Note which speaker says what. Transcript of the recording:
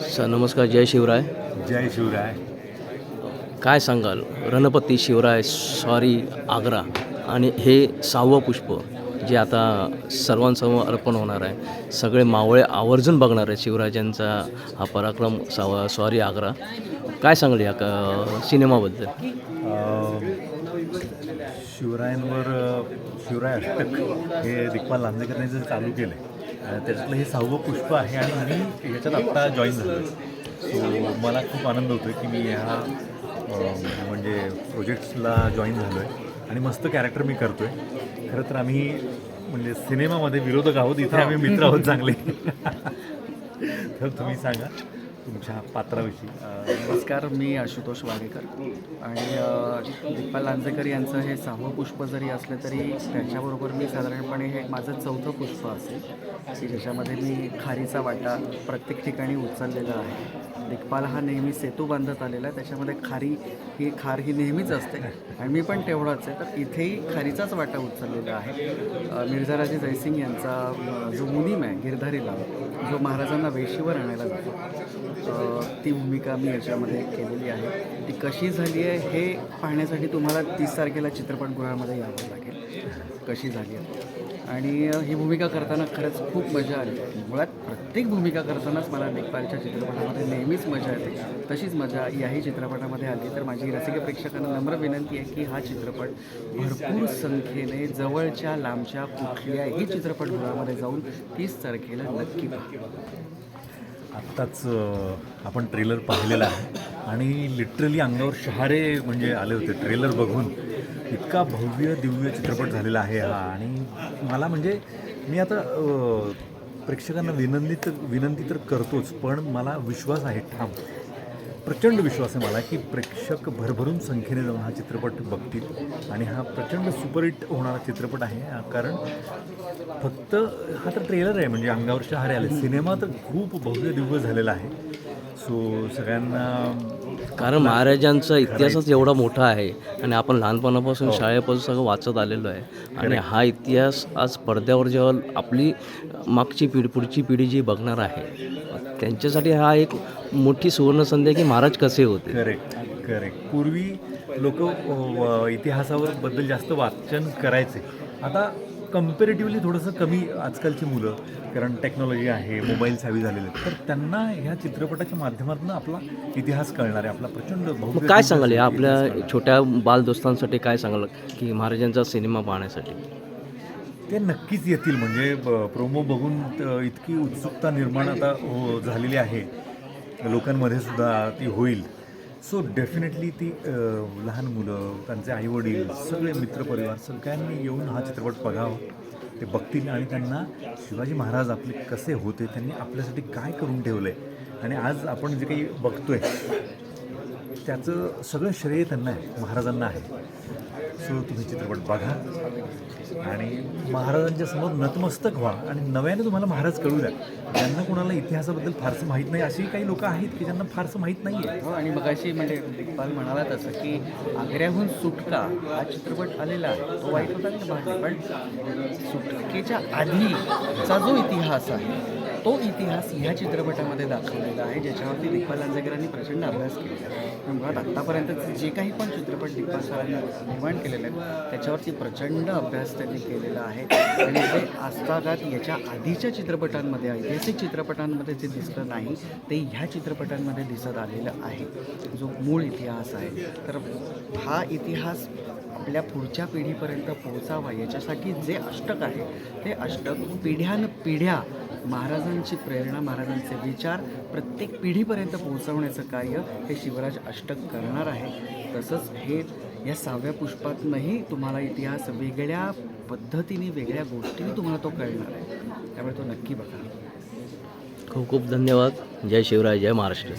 Speaker 1: नमस्कार. जय शिवराय.
Speaker 2: जय शिवराय.
Speaker 1: काय सांगाल रणपती शिवराय स्वारी आग्रा आणि हे 6वं पुष्प जे आता सर्वांसमोर अर्पण होणार आहे. सगळे मावळे आवर्जून बघणार आहे शिवराजांचा हा पराक्रम स्वारी आग्रा. काय सांगाल या सिनेमाबद्दल?
Speaker 2: शिवरायांवर शिवराय अष्टक हे दिग्पाल लांजेकरांनी जर चालू केलं आहे त्याच्यातलं हे 6वं पुष्प आहे आणि मी याच्यात आत्ता जॉईन झालो आहे. सो मला खूप आनंद होतो आहे की मी ह्या म्हणजे प्रोजेक्ट्सला जॉईन झालो आहे आणि मस्त कॅरेक्टर मी करतो आहे. खरं तर आम्ही म्हणजे सिनेमामध्ये विरोधक आहोत, इथे आम्ही मित्र आहोत चांगले. तर तुम्ही सांगा तुमच्या पात्राविषयी.
Speaker 3: नमस्कार, मी आशुतोष वाडेकर आणि दिग्पाल लांजेकर यांचं हे 6वं पुष्प जरी असलं तरी त्याच्याबरोबर मी साधारणपणे हे माझं 4थं पुष्प असेल की ज्याच्यामध्ये मी खारीचा वाटा प्रत्येक ठिकाणी उचललेला आहे. दिग्पाल हा नेहमी सेतू बांधत आलेला आहे, त्याच्यामध्ये खार ही नेहमीच असते आणि मी पण तेवढाच आहे. तर इथेही खारीचाच वाटा उचललेला आहे. मिर्झाराजे जयसिंग यांचा जो मुनीम आहे गिरधारीला, जो महाराजांना वेशीवर आणायला जातो, ती भूमिका मी याच्यामध्ये केलेली आहे. ती कशी झाली आहे हे पाहण्यासाठी तुम्हाला 30 तारखेला चित्रपटगृहामध्ये यावं लागेल, कशी झाली आहे. आणि ही भूमिका करताना खरंच खूप मजा आली. मुळात प्रत्येक भूमिका करतानाच मला दिग्पालच्या चित्रपटामध्ये नेहमीच मजा येते, तशीच मजा याही चित्रपटामध्ये आली. तर माझी रसिक प्रेक्षकांना नम्र विनंती आहे की हा चित्रपट भरपूर संख्येने जवळच्या लांबच्या कुठल्याही चित्रपटगृहामध्ये जाऊन 30 तारखेला नक्की पहा.
Speaker 2: आत्ताच आपण ट्रेलर पाहिलेला आहे आणि लिटरली अंगावर शहारे म्हणजे आले होते ट्रेलर बघून. इतका भव्य दिव्य चित्रपट झालेला आहे हा. आणि मला म्हणजे मी आता प्रेक्षकांना विनंती तर करतोच, पण मला विश्वास आहे, ठाम प्रचंड विश्वास आहे मला की प्रेक्षक भरभरून संख्येने जाऊन हा चित्रपट बघतील आणि हा प्रचंड सुपरहिट होणारा चित्रपट आहे. कारण फक्त हा तर ट्रेलर आहे म्हणजे अंगावर शहारे आले. सिनेमा तर खूप भव्य दिव्य झालेला आहे. सो सगळ्यांना,
Speaker 1: कारण महाराजांचा इतिहासच एवढा मोठा आहे आणि आपण लहानपणापासून शाळेपासून सगळं वाचत आलेलो आहे. आणि हा इतिहास आज पडद्यावर जेव्हा आपली मागची पुढची पिढी जी बघणार आहे त्यांच्यासाठी हा एक मोठी सुवर्णसंधी आहे की महाराज कसे होते.
Speaker 2: करेक्ट. पूर्वी लोक इतिहासावर बद्दल जास्त वाचन करायचे. आता कम्पॅरेटिव्हली थोडंसं कमी आजकालची मुलं, कारण टेक्नॉलॉजी आहे, मोबाईल्स हवी झालेले आहेत, तर त्यांना ह्या चित्रपटाच्या माध्यमातून आपला इतिहास कळणार आहे, आपला प्रचंड भव्य.
Speaker 1: काय सांगाल या आपल्या छोट्या बालदोस्तांसाठी काय सांगाल की महाराजांचा सिनेमा पाहण्यासाठी?
Speaker 2: ते नक्कीच येतील. म्हणजे प्रोमो बघून इतकी उत्सुकता निर्माण आता झालेली आहे लोकांमध्ये सुद्धा, ती होईल. सो डेफिनेटली ती लहान मुलं, त्यांचे आईवडील, सगळे मित्रपरिवार सगळ्यांनी येऊन हा चित्रपट बघावा. ते बघतील आणि त्यांना शिवाजी महाराज आपले कसे होते, त्यांनी आपल्यासाठी काय करून ठेवलं आहे आणि आज आपण जे काही बघतोय त्याचं सगळं श्रेय त्यांना आहे, महाराजांना आहे. सो तुम्ही चित्रपट बघा आणि महाराजांच्या समोर नतमस्तक व्हा आणि नव्याने तुम्हाला महाराज कळू द्या. ज्यांना कोणाला इतिहासाबद्दल फारसं माहीत नाही, असेही काही लोक आहेत की ज्यांना फारसं माहीत नाही आहे.
Speaker 3: आणि मगाशी म्हणजे दिग्पाल म्हणाला तसं की आग्र्याहून सुटका हा चित्रपट आलेला आहे, तो वाईट होता की भाग, पण सुटकेच्या आधीचा जो इतिहास आहे तो इतिहास ह्या चित्रपटामध्ये दाखवलेला आहे, ज्याच्यावरती दिग्पाल लांजेकरांनी प्रचंड अभ्यास केलेला आहे. मुळात आत्तापर्यंत जे काही पण चित्रपट दिग्पाल सरांनी निर्माण केलेले आहेत त्याच्यावरती प्रचंड अभ्यास त्यांनी केलेला आहे. आणि जे आजतागात याच्या आधीच्या चित्रपटांमध्ये, ऐतिहासिक चित्रपटांमध्ये जे दिसलं नाही ते ह्या चित्रपटांमध्ये दिसत आलेलं आहे, जो मूळ इतिहास आहे. तर हा इतिहास आपल्या पुढच्या पिढीपर्यंत पोहोचावा याच्यासाठी जे अष्टक आहे ते अष्टक पिढ्यानपिढ्या महाराजांची प्रेरणा, महाराजांचे विचार प्रत्येक पिढीपर्यंत पोहोचवण्याचं कार्य हे शिवराज अष्टक करणार आहे. तसंच हे या 6व्या पुष्पातनंही तुम्हाला इतिहास वेगळ्या पद्धतीने, वेगळ्या गोष्टीने तुम्हाला तो कळणार आहे. त्यामुळे तो नक्की बघा.
Speaker 1: खूप खूप धन्यवाद. जय शिवराय. जय महाराष्ट्र.